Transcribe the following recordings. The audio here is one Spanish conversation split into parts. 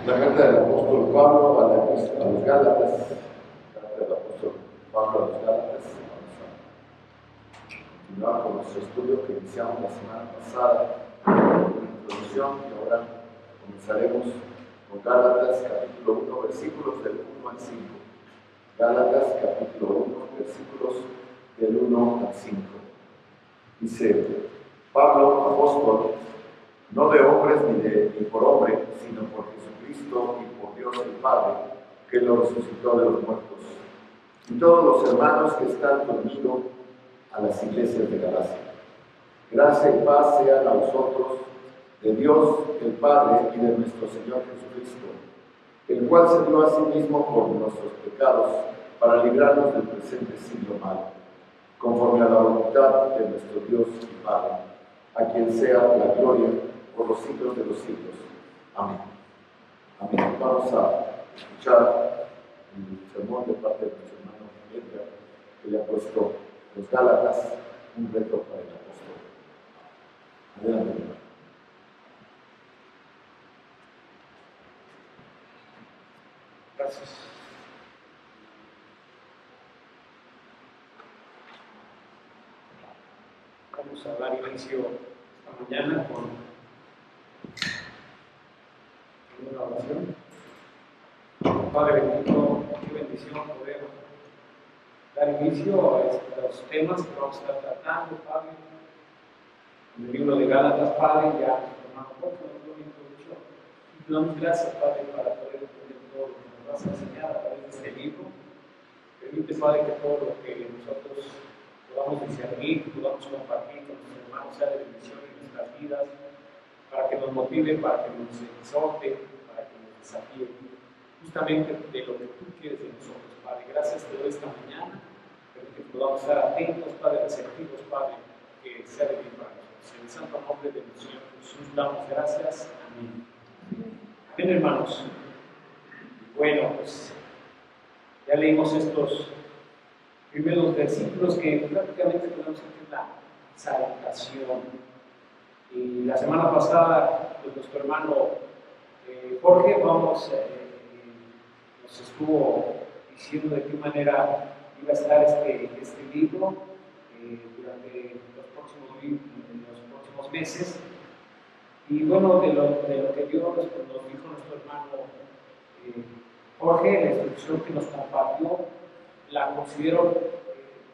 La carta del apóstol Pablo a los Gálatas. Carta del apóstol Pablo a los Gálatas. Vamos a continuar con nuestro estudio que iniciamos la semana pasada con una introducción y ahora comenzaremos con Gálatas capítulo 1, versículos del 1 al 5. Gálatas capítulo 1, versículos del 1 al 5. Dice: Pablo, apóstol, no de hombres ni por hombre, sino por Jesucristo y por Dios el Padre, que lo resucitó de los muertos, y todos los hermanos que están conmigo a las iglesias de Galacia. Gracia y paz sean a vosotros, de Dios el Padre y de nuestro Señor Jesucristo, el cual se dio a sí mismo por nuestros pecados, para librarnos del presente siglo malo, conforme a la voluntad de nuestro Dios y Padre, a quien sea la gloria por los siglos de los siglos. Amén. Amén. Vamos a escuchar el sermón de parte de nuestro hermano Edgar, que le ha puesto los Gálatas, un reto para el apóstol. Adelante, hermano. Gracias. Vamos a dar inicio esta mañana con una oración. Padre bendito, qué bendición poder dar inicio a estos temas que vamos a estar tratando, Padre. En el libro de Gálatas, Padre, ya nuestro hermano Jorge nos lo introdujo. Y te damos gracias, Padre, para poder entender todo lo que nos vas a enseñar a través de este libro. Permite, Padre, que todo lo que nosotros podamos discernir, podamos compartir con nuestros hermanos sea de bendición en nuestras vidas, para que nos motive, para que nos exhorte, para que nos desafíe, justamente de lo que tú quieres de nosotros, Padre. Gracias te doy esta mañana, permite que podamos estar atentos, Padre, receptivos, Padre, que sea de bien para nosotros. En el santo nombre de nuestro Señor Jesús damos gracias. Amén. Bien, hermanos. Bueno, pues ya leímos estos primeros versículos que prácticamente podemos decir la salutación. Y la semana pasada, pues, nuestro hermano Jorge nos estuvo diciendo de qué manera iba a estar este libro durante los próximos meses. Y bueno, de lo que Dios nos dijo nuestro hermano Jorge, la instrucción que nos compartió, la considero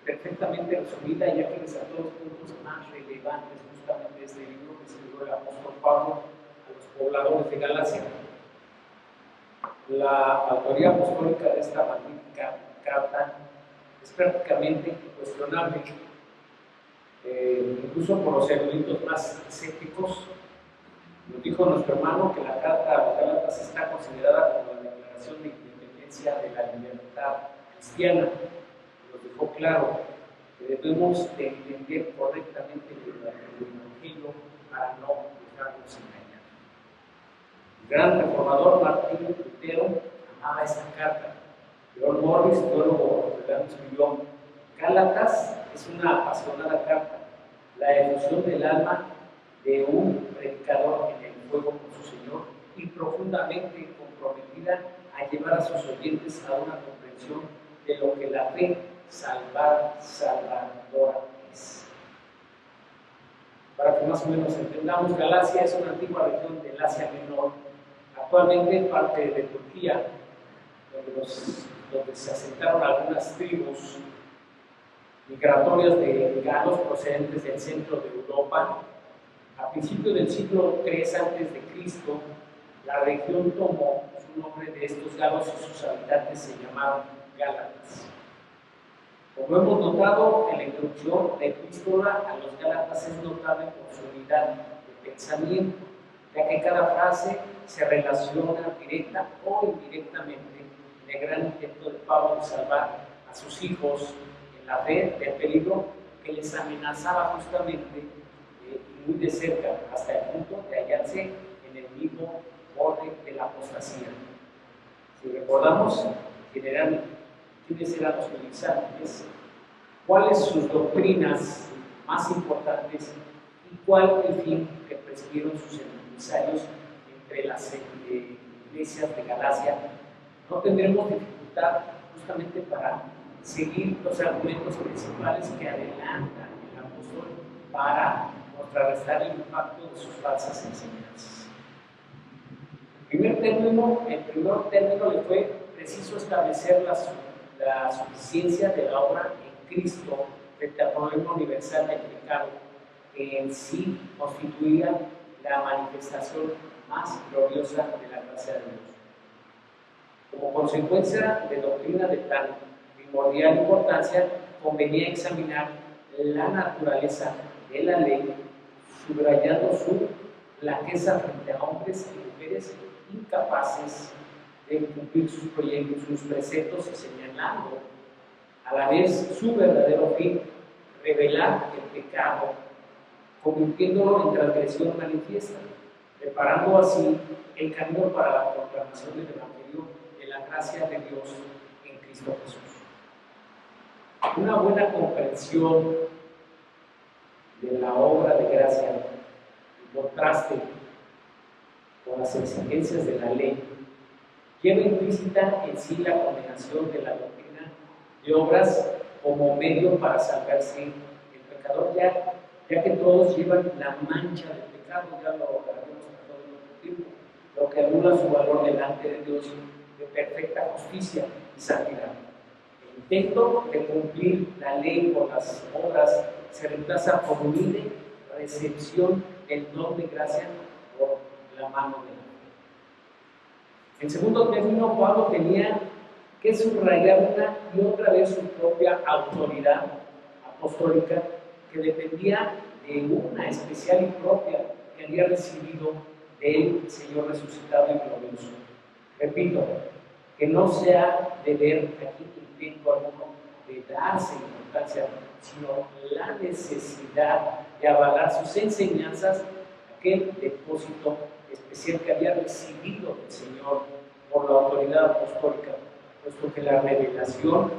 perfectamente resumida, ya que resaltó los puntos más relevantes justamente de este libro que escribió el apóstol Pablo a los pobladores de Galacia. La autoría apostólica de esta magnífica carta es prácticamente incuestionable, incluso por los eruditos más escépticos. Nos dijo nuestro hermano que la carta a los Gálatas está considerada como la declaración de independencia de la libertad cristiana. Nos dejó claro que debemos de entender correctamente el Evangelio para no dejarnos engañar. El gran reformador Martín Lutero amaba esta carta. John Morris, teólogo australiano, escribió: Gálatas es una apasionada carta, la efusión del alma de un predicador en el fuego con su Señor y profundamente comprometida a llevar a sus oyentes a una comprensión de lo que la fe salvadora es. Para que más o menos entendamos, Galacia es una antigua región del Asia Menor, actualmente parte de Turquía, donde se asentaron algunas tribus migratorias de galos procedentes del centro de Europa. A principios del siglo III a.C., la región tomó su nombre de estos galos y sus habitantes se llamaron Gálatas. Como hemos notado en la introducción, la epístola a los Gálatas es notable por su unidad de pensamiento, ya que cada frase se relaciona directa o indirectamente en el gran intento de Pablo de salvar a sus hijos en la fe del peligro que les amenazaba justamente muy de cerca, hasta el punto de hallarse en el mismo borde de la apostasía. Si recordamos, quiénes eran los ministrantes, cuáles sus doctrinas más importantes y cuál el fin que persiguieron sus emisarios entre las iglesias de Galacia, no tendremos dificultad justamente para seguir los argumentos principales que adelanta el apóstol para contrarrestar el impacto de sus falsas enseñanzas. En primer término le fue preciso establecer la suficiencia de la obra en Cristo frente al problema universal del pecado, que en sí constituía la manifestación más gloriosa de la gracia de Dios. Como consecuencia de doctrina de tan primordial importancia, convenía examinar la naturaleza de la ley, subrayando su flaqueza frente a hombres y mujeres incapaces de cumplir sus proyectos, sus preceptos, y señalando a la vez su verdadero fin, revelar el pecado, convirtiéndolo en transgresión manifiesta, preparando así el camino para la proclamación del Evangelio de la gracia de Dios en Cristo Jesús. Una buena comprensión de la obra de gracia en contraste con las exigencias de la ley lleva implícita en sí la condenación de la doctrina de obras como medio para salvarse el pecador, ya que todos llevan la mancha del pecado, ya lo hablaremos en todo el tiempo, lo que anula su valor delante de Dios de perfecta justicia y santidad. El intento de cumplir la ley por las obras se reemplaza por humilde recepción del don de gracia por la mano de Dios. En segundo término, Pablo tenía que subrayar una y otra vez su propia autoridad apostólica, que dependía de una especial y propia que había recibido del Señor resucitado y glorioso. Repito, que no sea de ver aquí intento alguno de darse importancia, sino la necesidad de avalar sus enseñanzas, aquel depósito especial que había recibido del Señor por la autoridad apostólica, puesto que la revelación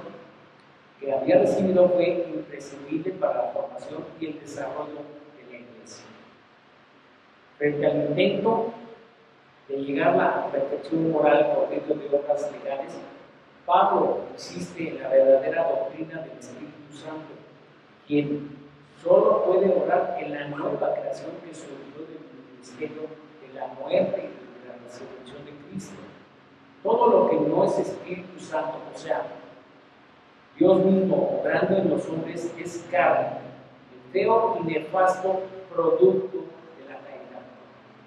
que había recibido fue imprescindible para la formación y el desarrollo de la iglesia. Frente al intento de llegar a la perfección moral por medio de obras legales, Pablo insiste en la verdadera doctrina del Espíritu Santo, quien solo puede obrar en la nueva creación que surgió del ministerio de la muerte y de la resurrección de Cristo. Todo lo que no es Espíritu Santo, o sea, Dios mismo obrando en los hombres, es carne, el feo y nefasto producto de la caída,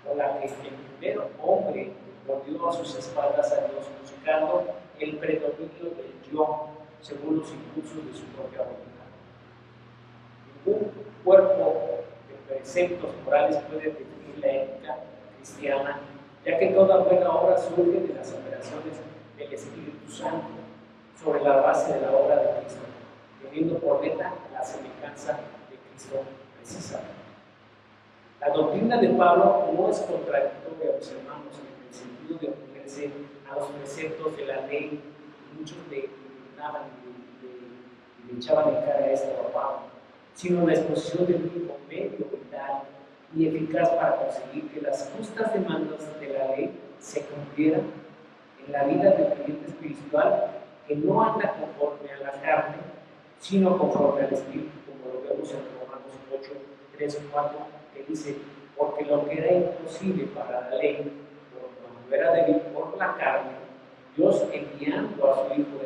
por la que el primer hombre volvió a sus espaldas a Dios, buscando el predominio del yo, según los impulsos de su propia voluntad. Ningún cuerpo de preceptos morales puede definir la ética cristiana, ya que toda buena obra surge de las operaciones del Espíritu Santo, sobre la base de la obra de Cristo, teniendo por meta la semejanza de Cristo precisamente. La doctrina de Pablo no es contradictoria, mis hermanos, en el sentido de oponerse a los preceptos de la ley. Muchos le indignaban y le echaban en cara a esto a Pablo, sino la exposición del único medio vital y eficaz para conseguir que las justas demandas de la ley se cumplieran en la vida del creyente espiritual, que no anda conforme a la carne, sino conforme al Espíritu, como lo vemos en Romanos 8, 3, 4, que dice: porque lo que era imposible para la ley, cuando era débil por la carne, Dios, enviando a su Hijo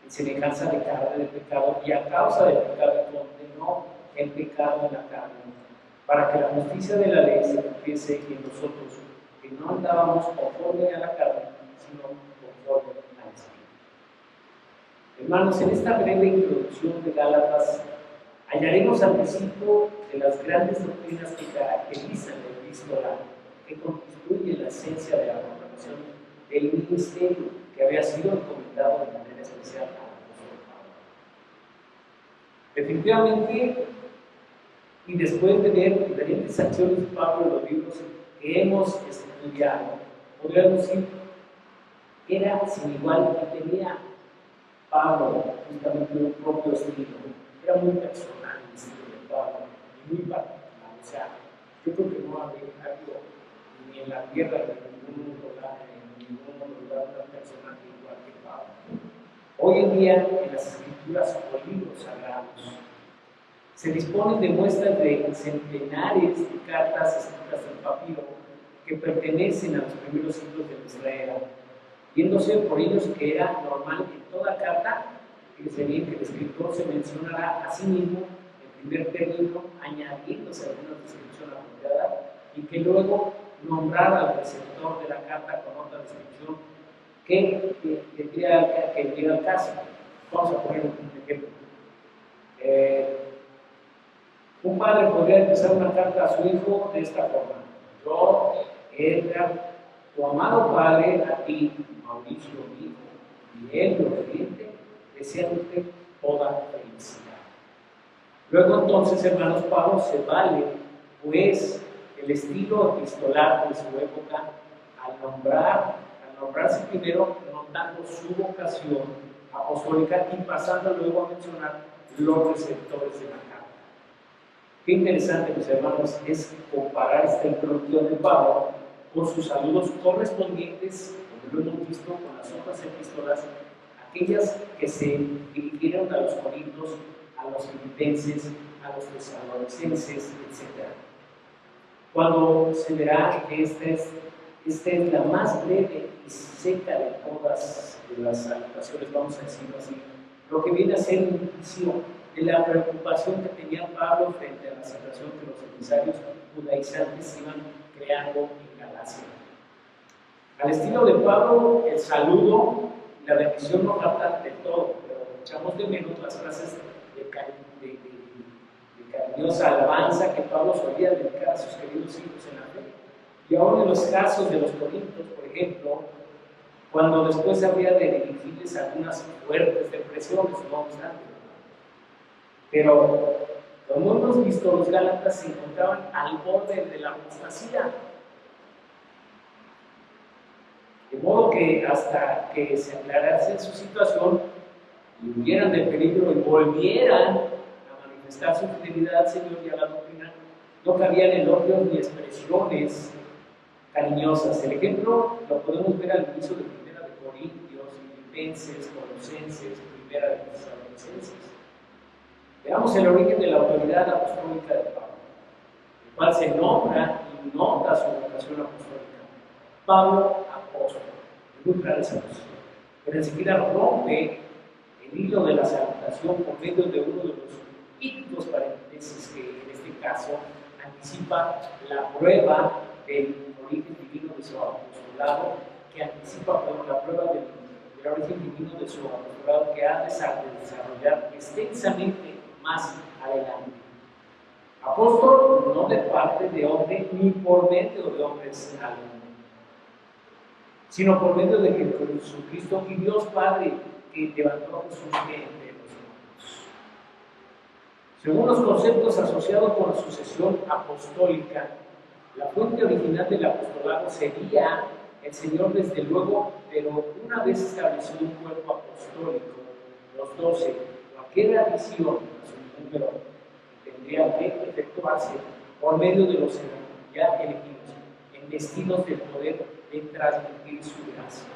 en semejanza de carne del pecado, y a causa del pecado condenó el pecado en la carne, para que la justicia de la ley se cumpliese en nosotros, que no andábamos conforme a la carne, sino conforme al Espíritu. Hermanos, en esta breve introducción de Gálatas hallaremos al principio de las grandes doctrinas que caracterizan el epístola, que constituye la esencia de la proclamación del ministerio que había sido encomendado de manera especial al apóstol Pablo. Definitivamente, y después de ver diferentes acciones de Pablo en los libros que hemos estudiado, podríamos decir que era sin igual, que tenía Pablo justamente un propio estilo. Era muy personal el estilo de Pablo y muy particular. O sea, yo creo que no había habido ni en la tierra ni en ningún hoy en día en las escrituras o libros sagrados. Se disponen de muestras de centenares de cartas escritas en papiro que pertenecen a los primeros siglos de nuestra era, viéndose por ellos que era normal en toda carta que el escritor se mencionara a sí mismo en primer término, añadiéndose alguna descripción apropiada, y que luego nombrara al receptor de la carta con otra descripción que vendría al caso. Vamos a poner un ejemplo. Un padre podría empezar una carta a su hijo de esta forma: yo, Edgar, tu amado padre, a ti, Mauricio, mi hijo, y él, lo obediente, deseándote toda felicidad. Luego entonces, hermanos, Pablo se vale, pues, el estilo epistolar de su época al nombrarse primero, notando su vocación apostólica y pasando luego a mencionar los receptores de la carta. Qué interesante, mis hermanos, es comparar esta introducción de Pablo con sus saludos correspondientes, como lo hemos visto con las otras epístolas, aquellas que se dirigieron a los corintios, a los filipenses, a los tesalonicenses, etc. Cuando se verá que esta es la más breve y seca de todas las salutaciones, vamos a decirlo así, lo que viene a ser un indicio de la preocupación que tenía Pablo frente a la situación que los emisarios judaizantes iban creando en Galacia. Al estilo de Pablo, el saludo y la bendición no tratan de todo, pero echamos de menos las frases de cariñosa alabanza que Pablo solía dedicar a sus queridos hijos en la fe. Y aún en los casos de los corintios, por ejemplo, cuando después había de dirigirles algunas fuertes depresiones, no obstante. Pero, como hemos visto, los gálatas se encontraban al borde de la apostasía. De modo que hasta que se aclarase su situación y huyeran del peligro y volvieran a manifestar su fidelidad al Señor y a la doctrina, no cabían elogios ni expresiones cariñosas. El ejemplo lo podemos ver al inicio de Primera de Corintios, Filipenses, Colosenses, Primera de Tesalonicenses. Veamos el origen de la autoridad apostólica de Pablo, el cual se nombra y nota su vocación apostólica. Pablo, apóstol, muy clara esa posición, pero enseguida rompe el hilo de la salutación por medio de uno de los típicos paréntesis que en este caso anticipa la prueba del origen divino de su apostolado, que anticipa la prueba del origen divino de su apostolado que ha de desarrollar extensamente más adelante. Apóstol no de parte de hombre ni por medio de hombres alguno, sino por medio de Jesucristo y Dios Padre que levantó a Jesús de entre los muertos. Según los conceptos asociados con la sucesión apostólica, la fuente original del apostolado sería el Señor, desde luego, pero una vez establecido un cuerpo apostólico, los 12, cualquier adición a su número tendría que efectuarse por medio de los ya elegidos, investidos del poder de transmitir su gracia.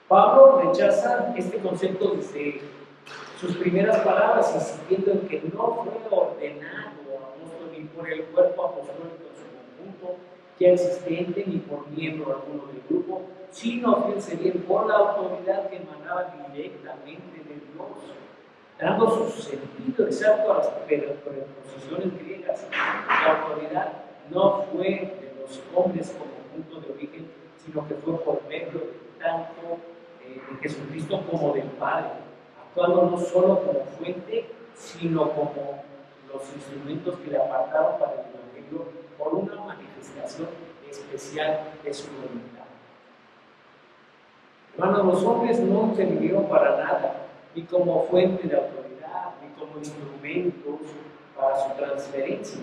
Pablo rechaza este concepto desde sus primeras palabras, insistiendo en que no fue ordenado apóstol ni por el cuerpo apostólico en su conjunto ya existente, ni por miembro alguno del grupo, sino, fíjense bien, por la autoridad que emanaba directamente de Dios, dando su sentido exacto a las preposiciones griegas. La autoridad no fue de los hombres como punto de origen, sino que fue por medio tanto de Jesucristo como del Padre, actuando no solo como fuente, sino como los instrumentos que le apartaron para el Evangelio por una manifestación especial de su voluntad. Hermanos, los hombres no intervinieron para nada, ni como fuente de autoridad, ni como instrumentos para su transferencia.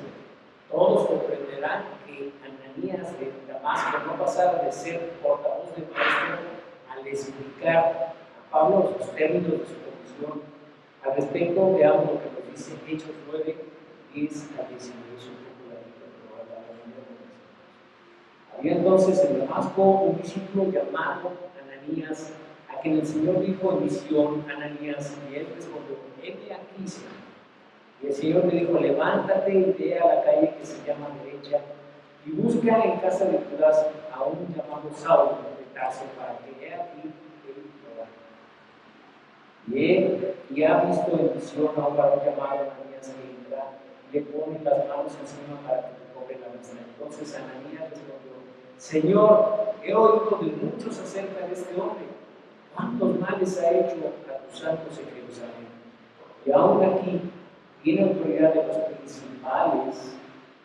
Todos comprenderán que Ananías de Damasco no pasara de ser portavoz del maestro al explicar a Pablo los términos de su condición. Al respecto, veamos lo que nos dice Hechos 9, 10 a 19. Había entonces en Damasco un discípulo llamado Ananías, a a quien el Señor dijo en visión, Ananías, y él respondió, heme aquí, Señor. Y el Señor le dijo, levántate y ve a la calle que se llama Derecha, y busca en casa de Judas a un llamado Saulo de Tarso, para que he aquí él lo haga. Y ha visto en visión a un varón llamado Ananías que entra y le pone las manos encima para que le cobre la vista. Entonces Ananías respondió, Señor, he oído de muchos acerca de este hombre, cuántos males ha hecho a tus santos en Jerusalén. Y aún aquí tiene autoridad de los principales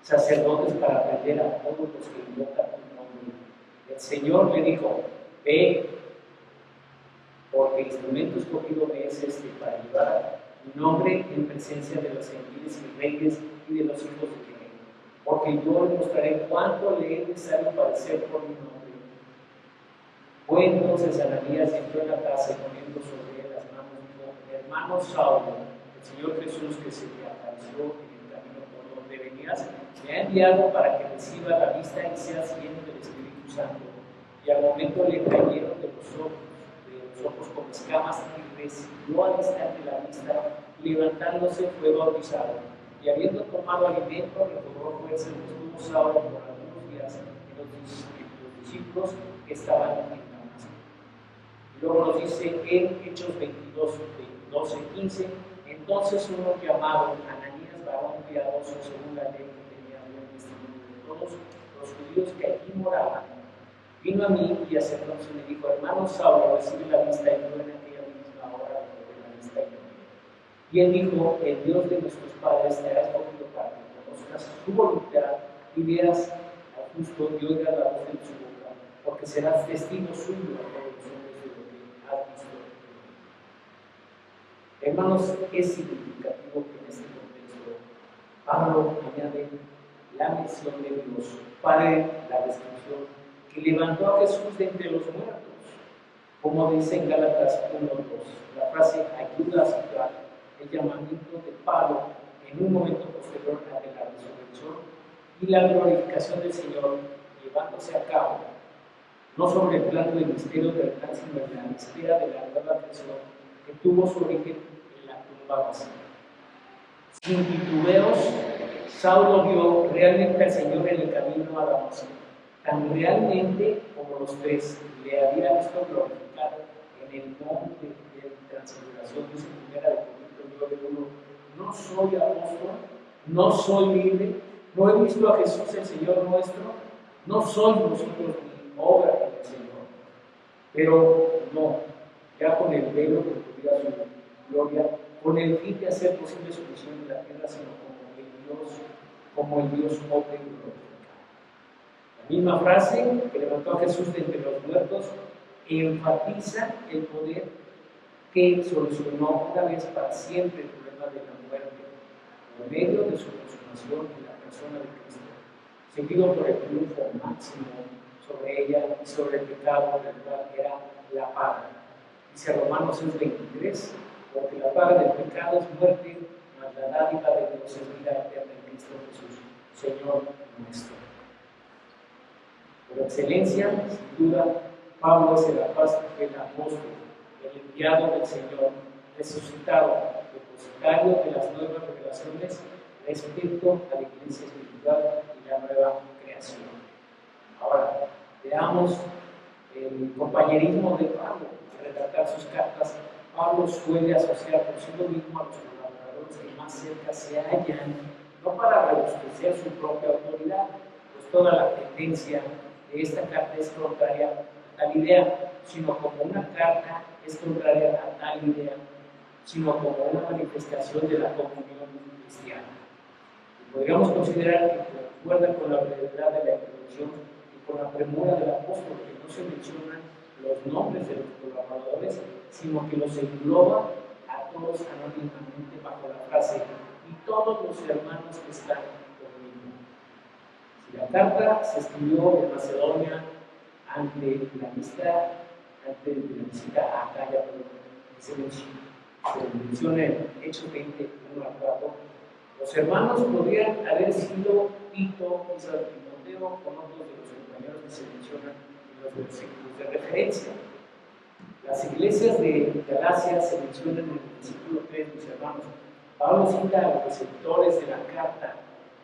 sacerdotes para prender a todos los que invocan tu nombre. El Señor le dijo, ve, porque instrumento escogido me es este para llevar mi nombre en presencia de los gentiles y reyes y de los hijos de Israel. Porque yo le mostraré cuánto le es necesario padecer por mi nombre. Fue entonces Ananías entró en la casa y poniendo sobre él las manos dijo, hermano Saulo, el Señor Jesús que se te apareció en el camino por donde venías, me ha enviado para que reciba la vista y sea lleno del Espíritu Santo. Y al momento le cayeron de los ojos como escamas y recibió al instante la vista, y levantándose fue bautizado. Y habiendo tomado alimento, recobró fuerza y estuvo Saulo por algunos días en los discípulos que estaban en Damasco. Y luego nos dice en Hechos 12:15, entonces uno llamado Ananías, varón piadoso según la ley que tenía buen testimonio de todos los judíos que allí moraban, vino a mí y acercándose me dijo, hermano Saulo, recibe la vista, y yo en aquella misma hora recobré la vista y no. Y él dijo, el Dios de nuestros padres te ha escogido para que conozcas su voluntad y veas al justo y oigas la voz de su boca, porque serás testigo suyo a todos los hombres de lo que has visto. Hermanos, es significativo que en este contexto Pablo añade la mención de Dios para la descripción que levantó a Jesús de entre los muertos, como dice en Gálatas 1:2, la frase ayuda a situar el llamamiento de Pablo en un momento posterior a la resurrección y la glorificación del Señor llevándose a cabo, no sobre el plano del misterio del plan, sino en la espera de la nueva creación que tuvo su origen en la tumba vacía. Sin titubeos, Saulo vio realmente al Señor en el camino a Damasco, tan realmente como los tres le había visto glorificado en el monte de transfiguración. Dice 1 Corintios 9:1, no soy apóstol, no soy libre, no he visto a Jesús el Señor nuestro, no soy vosotros ni obra en el Señor. Pero no, ya con el velo que tuviera su gloria, con el fin de hacer posible su misión en la tierra, sino como el Dios obra y glorificado. La misma frase que levantó a Jesús de entre los muertos enfatiza el poder que solucionó una vez para siempre el problema de la muerte, por medio de su consumación en la persona de Cristo, seguido por el triunfo máximo sobre ella y sobre el pecado, del cual era la paga. Dice Romanos 6:23, porque la paga del pecado es muerte, mas la dádiva de Dios es vida eterna en Cristo Jesús, Señor nuestro. Por excelencia, sin duda, Pablo es el apóstol, el enviado del Señor, resucitado, depositario de las nuevas revelaciones respecto a la iglesia espiritual y la nueva creación. Ahora, veamos el compañerismo de Pablo. Al redactar sus cartas, Pablo suele asociar consigo mismo a los colaboradores que más cerca se hallan, no para robustecer su propia autoridad, pues toda la tendencia de esta carta es contraria a tal idea, sino como una carta es contraria a tal idea, sino como una manifestación de la comunión cristiana. Y podríamos considerar que concuerda con la brevedad de la introducción y con la premura del apóstol, que no se mencionan los nombres de los colaboradores, sino que los engloba a todos anónimamente bajo la frase y todos los hermanos que están conmigo. Si la carta se escribió en Macedonia ante la visita a Acaya, se menciona en Hechos 20:1-4, los hermanos podrían haber sido Tito y San Timoteo con otros de los compañeros que se mencionan en los versículos de referencia. Las iglesias de Galacia se mencionan en el versículo 3, mis hermanos. Pablo cita a los receptores de la carta,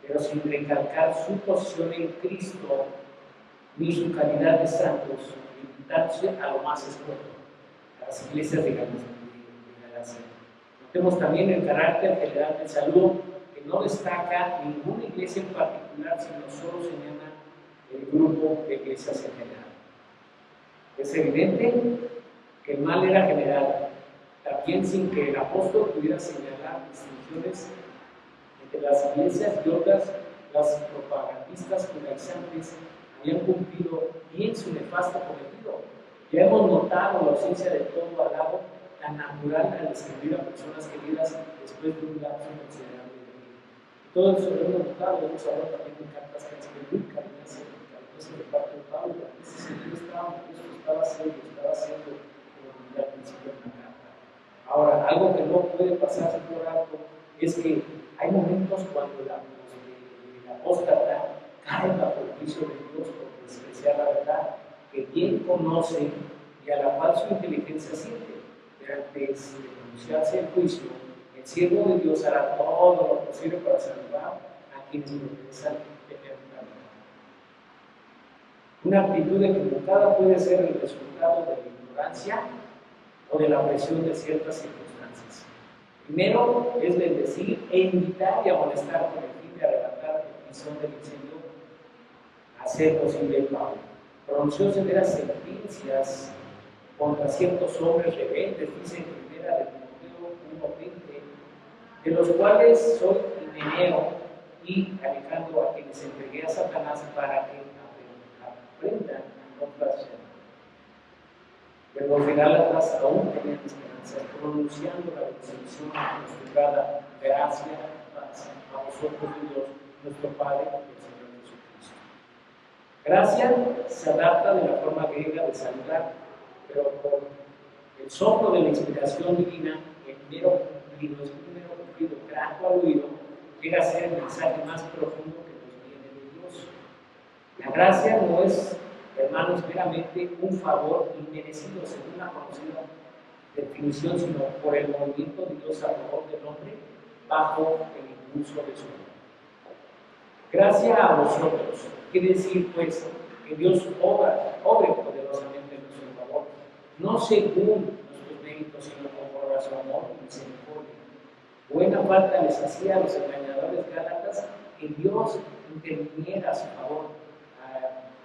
pero sin recalcar su posición en Cristo ni su calidad de santos, limitándose a lo más escueto, a las iglesias de Galacia. Notemos también el carácter general del saludo, que no destaca ninguna iglesia en particular, sino solo señala el grupo de iglesias en general. Es evidente que el mal era general, también sin que el apóstol pudiera señalar distinciones entre las iglesias y otras. Las propagandistas judaizantes habían cumplido bien su nefasto cometido. Ya hemos notado la ausencia de todo halago tan natural al escribir a personas queridas después de un lapso considerable de vida. Todo eso lo hemos notado, hemos hablado también de cartas que han sido muy cariñosas de parte de Pablo. Ese sentido estaba haciendo al principio de la carta. Ahora, algo que no puede pasarse por alto es que hay momentos cuando el apóstata cae bajo el juicio de Dios por despreciar la verdad que bien conoce y a la cual su inteligencia siente. Pero antes de pronunciarse el juicio, el siervo de Dios hará todo lo posible para salvar a quienes profesan la verdad. Una actitud equivocada puede ser el resultado de la ignorancia o de la presión de ciertas circunstancias. Primero es bendecir e invitar y amonestar con el fin de arrebatar el tizón del incendio a ser posible el pago. Pronunció severas sentencias contra ciertos hombres rebeldes, dice en primera de Timoteo 1:20, de los cuales soy Himeneo y Alejandro, a quienes entregué a Satanás para que aprendan a no blasfemar. Pero los de Gálatas aún tenían esperanza, pronunciando la bendición acostumbrada, gracia a vosotros, Dios, nuestro Padre y el Señor Jesucristo. Gracia se adapta de la forma griega de saludar, pero por el soplo de la inspiración divina, el mero cumplido, grato al oído, llega a ser el mensaje más profundo que nos viene de Dios. La gracia no es, hermanos, meramente un favor inmerecido según la conocida definición, sino por el movimiento de Dios a favor del hombre bajo el impulso de su amor. Gracia a vosotros, quiere decir pues que Dios obre poderosamente en nuestro favor, no según nuestros méritos, sino por su amor y misericordia. Buena falta les hacía a los engañadores gálatas que Dios interviniera a su favor.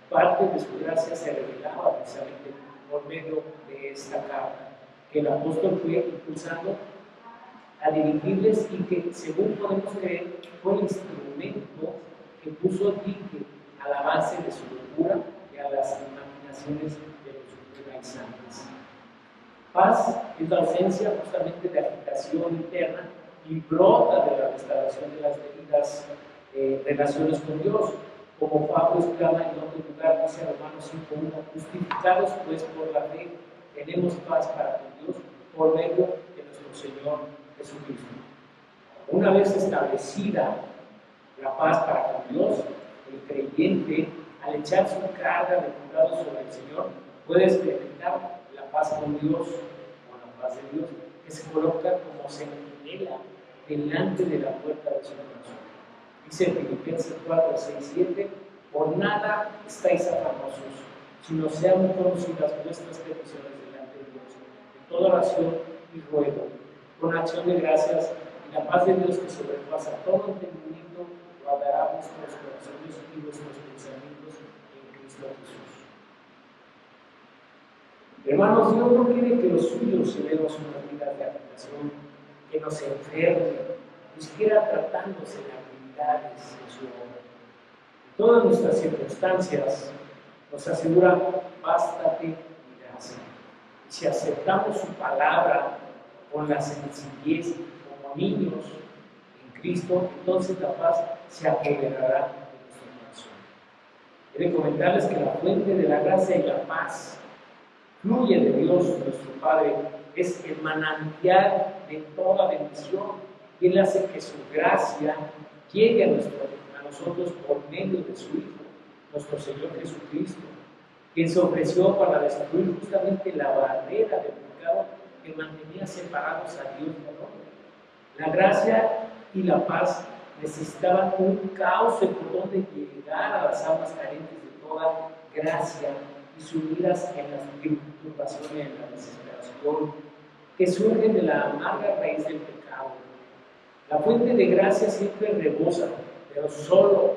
Parte de su gracia se revelaba precisamente por medio de esta carta que el apóstol fue impulsando a dirigirles y que, según podemos creer, fue el instrumento que puso dique al avance de su locura y a las imaginaciones de los judaizantes. Paz es la ausencia justamente de agitación interna y brota de la restauración de las debidas relaciones con Dios. Como Pablo exclama en otro lugar, dice Romanos 5:1, justificados pues por la fe, tenemos paz para con Dios por medio de nuestro Señor Jesucristo. Una vez establecida la paz para con Dios, el creyente, al echar su carga de cuidado sobre el Señor, puede experimentar la paz con Dios, o la paz de Dios, que se coloca como centinela delante de la puerta de su corazón. Dice Filipenses 4:6-7, por nada estáis afanosos, sino sean conocidas vuestras peticiones delante de Dios, en toda oración y ruego, con acción de gracias, y la paz de Dios que sobrepasa todo entendimiento, guardará vuestros corazones y vuestros pensamientos en Cristo Jesús. Hermanos, Dios no quiere que los suyos llevemos una vida de agitación, que nos enferme, ni siquiera tratándose de en su obra. En todas nuestras circunstancias nos asegura, bástate mi gracia. Y si aceptamos su palabra con la sencillez como niños en Cristo, entonces la paz se apoderará de nuestro corazón. Quiero comentarles que la fuente de la gracia y la paz fluye de Dios, nuestro Padre, es el manantial de toda bendición, y Él hace que su gracia llegue a nosotros por medio de su Hijo, nuestro Señor Jesucristo. quien se ofreció para destruir justamente la barrera del pecado que mantenía separados a Dios del hombre. La gracia y la paz necesitaban un cauce por donde llegar a las almas carentes de toda gracia y sumidas en las turbaciones, en la desesperación, que surgen de la amarga raíz del pecado. La fuente de gracia siempre rebosa, pero solo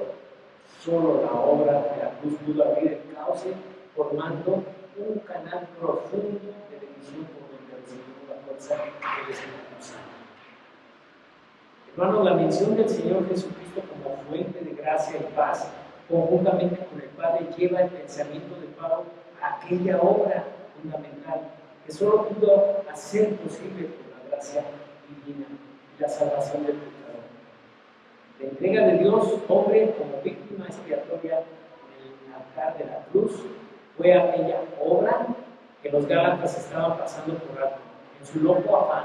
la obra de la cruz pudo abrir el cauce, formando un canal profundo de bendición por donde recibió la fuerza del Espíritu Santo. Hermanos, la mención del Señor Jesucristo como fuente de gracia y paz, conjuntamente con el Padre, lleva el pensamiento de Pablo a aquella obra fundamental que solo pudo hacer posible por la gracia divina y la salvación del pecador. La entrega de Dios, hombre, como víctima expiatoria en el altar de la cruz, fue aquella obra que los Gálatas estaban pasando por alto, en su loco afán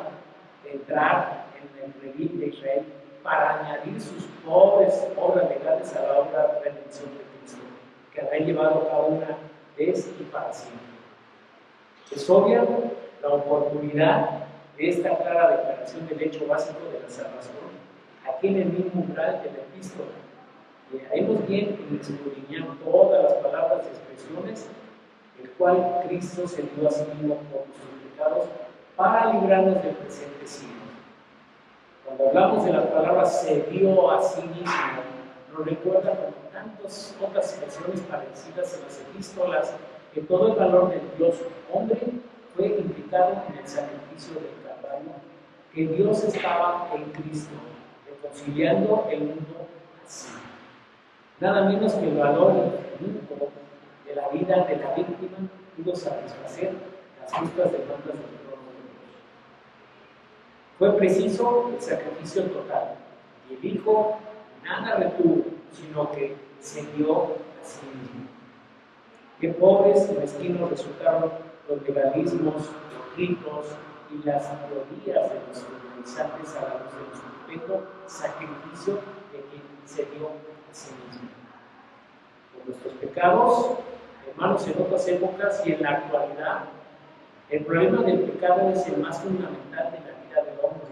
de entrar en el redil de Israel para añadir sus pobres obras legales a la obra de redención de Cristo, que habrá llevado cada una vez y para siempre. Es obvia la oportunidad de esta clara declaración del hecho básico de la salvación aquí en el mismo umbral de la epístola. Y haremos bien en escudriñar todas las palabras y expresiones, el cual Cristo se dio a sí mismo por nuestros pecados para librarnos del presente siglo. Cuando hablamos de las palabras se dio a sí mismo, nos recuerda como tantas otras expresiones parecidas en las epístolas que todo el valor del Dios hombre fue implicado en el sacrificio del Calvario, que Dios estaba en Cristo, reconciliando el mundo así. Nada menos que el valor infinito de la vida de la víctima pudo satisfacer las justas demandas del trono de Dios. Fue preciso el sacrificio total, y el Hijo nada retuvo, sino que se dio a sí mismo. Qué pobres y mezquinos resultaron los legalismos, los ritos y las teorías de los organizantes a la luz de nuestro completo sacrificio de quien se dio a sí mismo. Por nuestros pecados, hermanos, en otras épocas y en la actualidad, el problema del pecado es el más fundamental de la vida del hombre.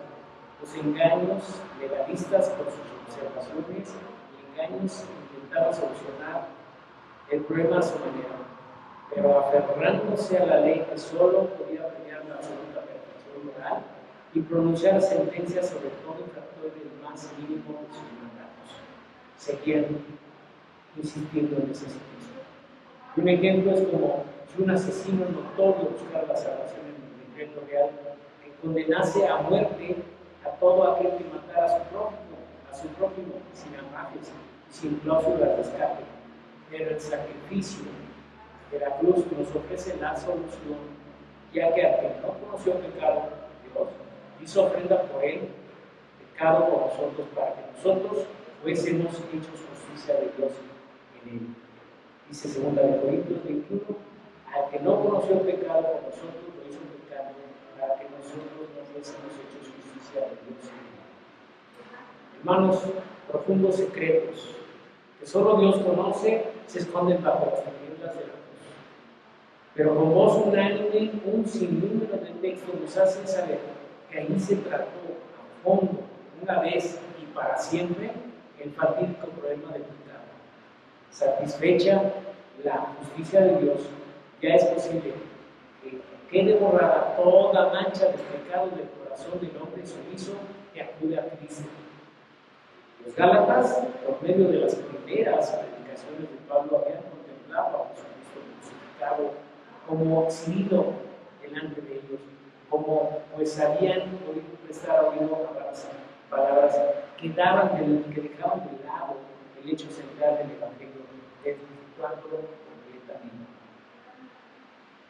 Los engaños legalistas por sus observaciones y engaños intentaban solucionar el problema a su manera, pero aferrándose a la ley que solo podía premiar la absoluta perfección moral y pronunciar sentencias sobre todo infractor del más mínimo de sus mandatos. Seguían insistiendo en ese sentido. Un ejemplo es como si un asesino notorio buscara la salvación en el decreto real que condenase a muerte a todo aquel que matara a su prójimo sin amajes y sin cláusulas de escape. Pero el sacrificio de la cruz nos ofrece la solución, ya que aquel no conoció pecado, Dios hizo ofrenda por él, pecado por nosotros, para que nosotros fuésemos hechos justicia de Dios en él. Dice 2 Corintios 21, al que no conoció pecado por nosotros, lo hizo pecado, para que nosotros no fuésemos hechos justicia de Dios en él. Hermanos, profundos secretos que solo Dios conoce, se esconden bajo las tinieblas de la cruz. Pero con voz unánime, un sinnúmero de textos nos hacen saber que ahí se trató a fondo, una vez y para siempre, el fatídico problema del pecado. Satisfecha la justicia de Dios, ya es posible que quede borrada toda mancha del pecado del corazón del hombre sumiso que acude a Cristo. Los Gálatas, por medio de las primeras predicaciones de Pablo, habían contemplado a Jesucristo crucificado como exhibido delante de ellos, como pues habían podido prestar oído a palabras que dejaban de lado el hecho central del Evangelio, desvirtuándolo completamente.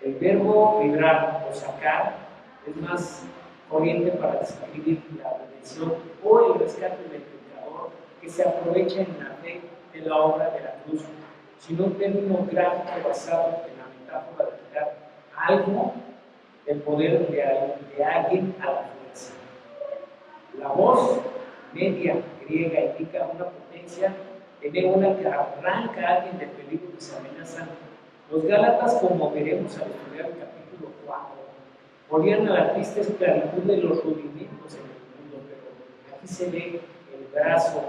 El verbo librar o sacar es más corriente para describir la redención o el rescate del pecador que se aprovecha en la fe de la obra de la cruz, sino un término gráfico basado en la metáfora de quitar algo del poder de alguien a la fuerza. La voz media griega indica una potencia, una que arranca a alguien del peligro que se amenaza Los Gálatas, como veremos al estudiar el capítulo 4, volvían a la triste esclavitud de los rudimentos en el mundo, pero aquí se ve el brazo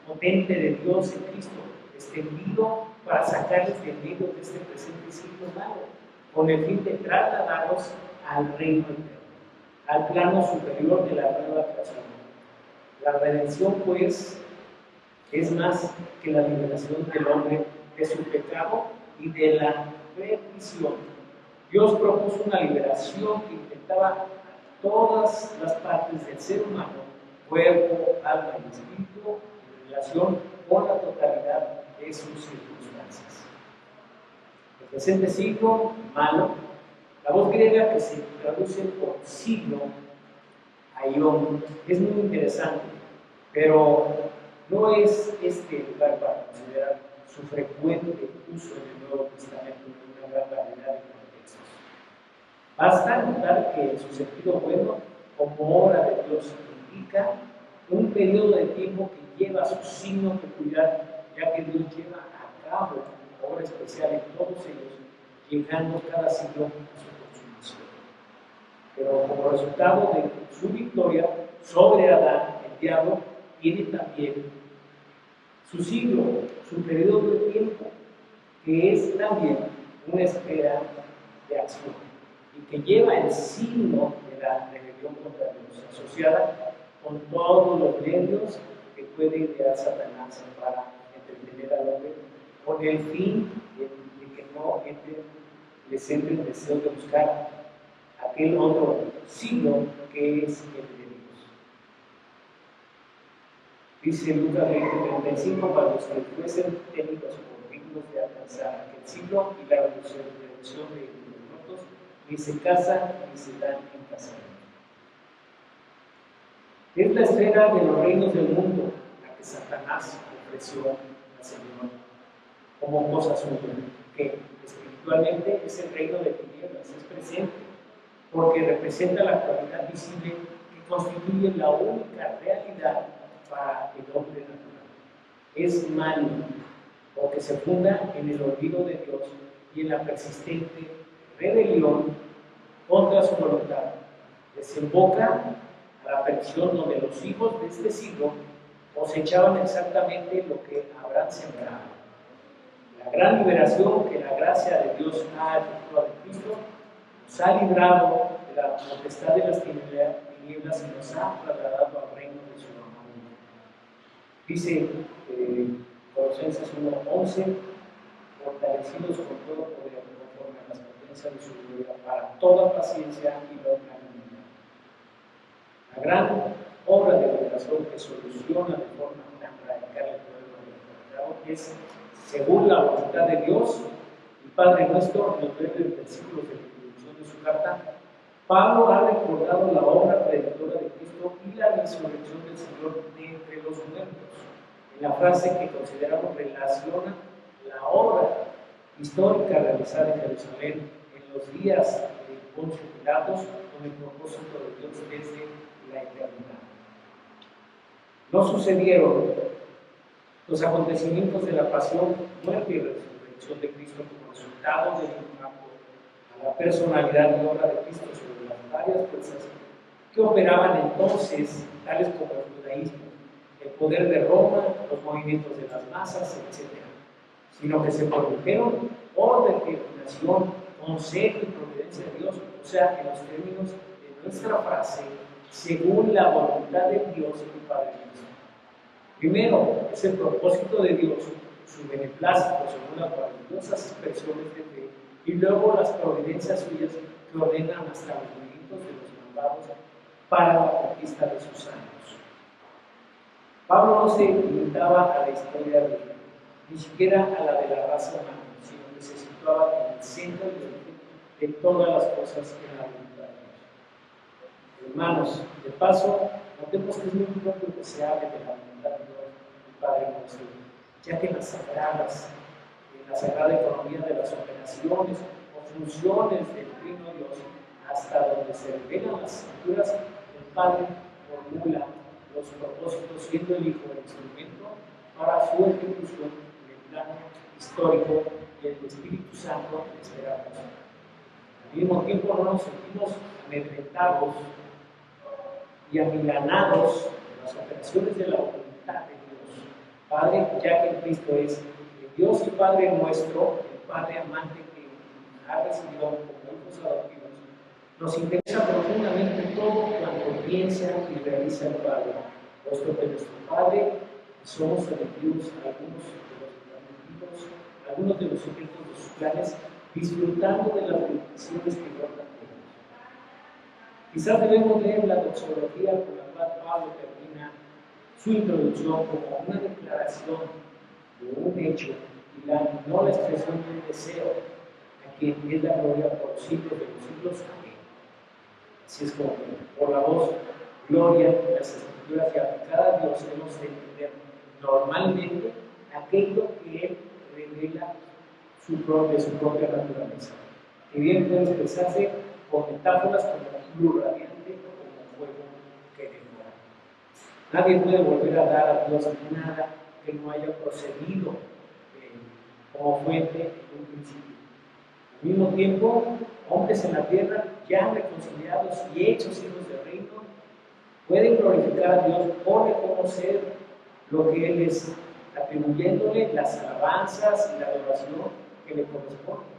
potente de Dios en Cristo, extendido para sacarles de medio de este presente siglo malo, con el fin de trasladarlos al reino eterno, al plano superior de la nueva creación. La redención, pues, es más que la liberación del hombre de su pecado y de la perdición. Dios propuso una liberación que intentaba todas las partes del ser humano, cuerpo, alma y espíritu, en relación con la totalidad de sus circunstancias. El presente siglo malo, la voz griega que se traduce por siglo, aion, es muy interesante, pero no es este el lugar para considerar su frecuente uso en el Nuevo Testamento en una gran variedad de contextos. Basta notar que en su sentido bueno, como obra de Dios, indica un periodo de tiempo que lleva su signo peculiar, ya que Dios lleva a cabo obra especial en todos ellos, llegando cada siglo a su consumación. Pero como resultado de su victoria sobre Adán, el diablo tiene también su siglo, su periodo de tiempo, que es también una espera de acción y que lleva el signo de la rebelión contra Dios, asociada con todos los medios que puede idear Satanás para entretener al hombre, con el fin de que no les entre el deseo de buscar aquel otro signo que es el de Dios. Dice Lucas 20:35, para los que fuesen tenidos por dignos de alcanzar aquel siglo y la reducción de los muertos, ni se casan ni se dan en casamiento. Es la esfera de los reinos del mundo a que Satanás ofreció al Señor como cosa suya, que espiritualmente es el reino de tinieblas, es presente, porque representa la cualidad visible que constituye la única realidad para el hombre natural. Es malo, porque se funda en el olvido de Dios y en la persistente rebelión contra su voluntad. Desemboca a la perdición donde los hijos de este siglo cosechaban exactamente lo que habrán sembrado. La gran liberación que la gracia de Dios ha efectuado en Cristo nos ha librado de la potestad de las tinieblas y nos ha trasladado al reino de su amor. Dice Colosenses 1:11, fortalecidos con todo poder conforme a las potencias de su gloria para toda paciencia y longanimidad. La gran obra de liberación que soluciona de forma tan radical el problema del pecado es, según la voluntad de Dios y Padre nuestro, en los breves versículos de la introducción de su carta, Pablo ha recordado la obra redentora de Cristo y la resurrección del Señor de entre los muertos. En la frase que consideramos relaciona la obra histórica realizada en Jerusalén en los días de Poncio Pilatos con el propósito de Dios desde la eternidad. No sucedieron los acontecimientos de la pasión, muerte y resurrección de Cristo como resultado del impacto a la personalidad y obra de Cristo sobre las varias fuerzas que operaban entonces, tales como el judaísmo, el poder de Roma, los movimientos de las masas, etc., sino que se produjeron por determinación, consejo y providencia de Dios, o sea, en los términos de nuestra frase, según la voluntad de Dios y Padre nuestro. Primero, es el propósito de Dios, su beneplácito según las maravillosas expresiones de fe, y luego las providencias suyas que ordenan hasta los movimientos de los mandados para la conquista de sus años. Pablo no se limitaba a la historia de Israel, ni siquiera a la de la raza humana, sino que se situaba en el centro y origen de todas las cosas en la voluntad de Dios. Hermanos, de paso, notemos que es muy propio que se hable de la voluntad de Dios, el Padre nuestro, ya que en la sagrada economía de las operaciones o funciones del reino de Dios, hasta donde se revelan las escrituras, el Padre formula los propósitos, siendo el Hijo el instrumento para su ejecución en el plano histórico y y el Espíritu Santo esperamos. Al mismo tiempo no nos sentimos amedrentados y amilanados en las operaciones de la voluntad de Dios. Padre, ya que Cristo es el Dios y Padre nuestro, el Padre amante que ha recibido como hijos adoptivos, nos interesa profundamente todo cuanto piensa y realiza el Padre, puesto que nuestro Padre somos elegidos algunos de los sujetos de sus planes, disfrutando de las bendiciones que Dios tenemos. Quizás debemos leer la doxología con la cual Pablo termina su introducción como una declaración de un hecho y no la expresión de un deseo, a quien es la gloria por los siglos de los siglos. Amén. Así es como por la voz gloria de las Escrituras y aplicada a Dios hemos de entender normalmente aquello que Él revela de su propia naturaleza, que bien puede expresarse con metáforas como luz radiante o como fuego que devora. Nadie puede volver a dar a Dios nada que no haya procedido como fuente en un principio. Al mismo tiempo, hombres en la tierra ya reconciliados y hechos hijos del reino pueden glorificar a Dios por reconocer lo que Él es, atribuyéndole las alabanzas y la adoración que le corresponden.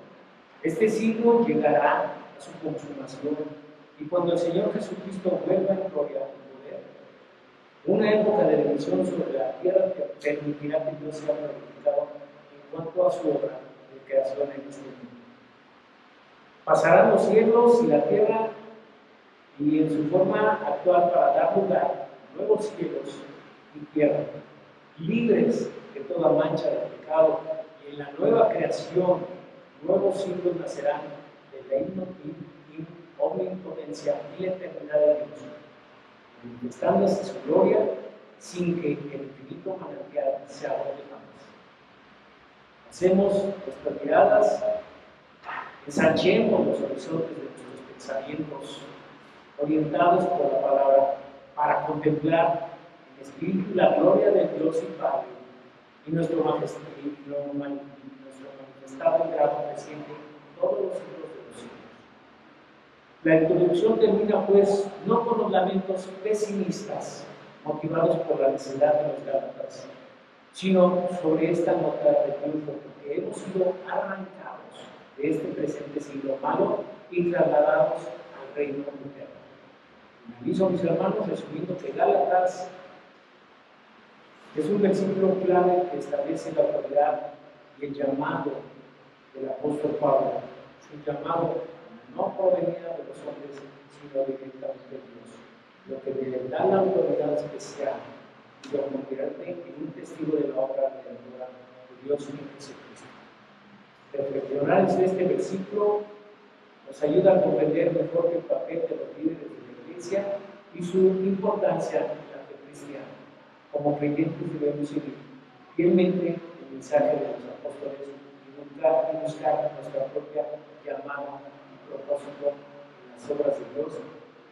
Este siglo llegará a su consumación y cuando el Señor Jesucristo vuelva en gloria y poder, una época de bendición sobre la tierra que permitirá que Dios sea glorificado en cuanto a su obra de creación en este mundo. Pasarán los cielos y la tierra y en su forma actual para dar lugar a nuevos cielos y tierra, libres de toda mancha de pecado, y en la nueva creación, nuevos siglos nacerán de la omnipotencia y la eternidad de Dios, manifestándose su gloria sin que el infinito manantial se agote jamás. Hacemos nuestras miradas, ensanchemos los horizontes de nuestros pensamientos, orientados por la palabra, para contemplar en espíritu la gloria de Dios y Padre y nuestro manifestado en grado creciente en todos los siglos de los siglos. La introducción termina, pues, no con los lamentos pesimistas motivados por la necedad de los gálatas, sino sobre esta nota de triunfo, porque hemos sido arrancados de este presente siglo malo y trasladados al reino eterno. Analizo, mis hermanos, resumiendo que Gálatas es un versículo clave que establece la autoridad y el llamado del apóstol Pablo, su llamado no provenida de los hombres, sino directamente de Dios, lo que le da la autoridad especial y lo convierte en un testigo de la obra redentora de Dios en Jesucristo. Reflexionar en este versículo nos ayuda a comprender mejor el papel de los líderes de la Iglesia y su importancia en la fe cristiana. Como creyentes debemos seguir fielmente el mensaje de los apóstoles y buscar nuestra propia llamada y propósito en las obras de Dios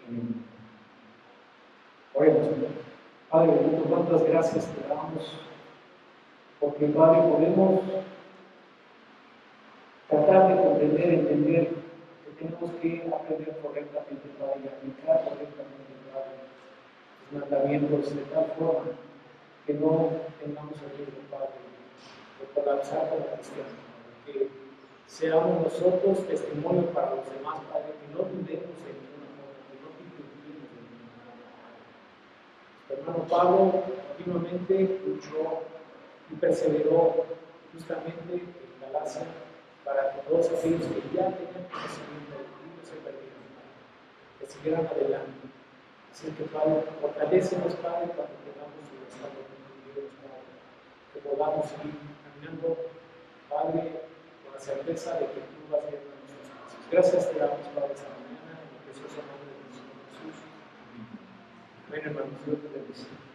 en el mundo. Oremos. Padre bendito, cuántas gracias te damos, porque Padre podemos tratar de comprender, entender que tenemos que aprender correctamente, Padre, y aplicar correctamente, Padre, los mandamientos de tal forma que no tengamos el riesgo, Padre, de colapsar con la cristiana, que seamos nosotros testimonio para los demás, Padre, que no dudemos en ninguna forma, que no titubeemos en ninguna forma. Nuestro hermano Pablo continuamente luchó y perseveró justamente en Galacia para que todos aquellos que ya tenían conocimiento de Cristo se perdieran, que siguieran adelante. Así que, Padre, fortalécenos, Padre, cuando tengamos su estado de Padre, que podamos seguir caminando, Padre, con la certeza de que tú vas a guiar nuestros pasos. Gracias te damos, Padre, esta mañana, en el precioso nombre de Jesús. Amén. Amén, hermanos. Dios te bendiga.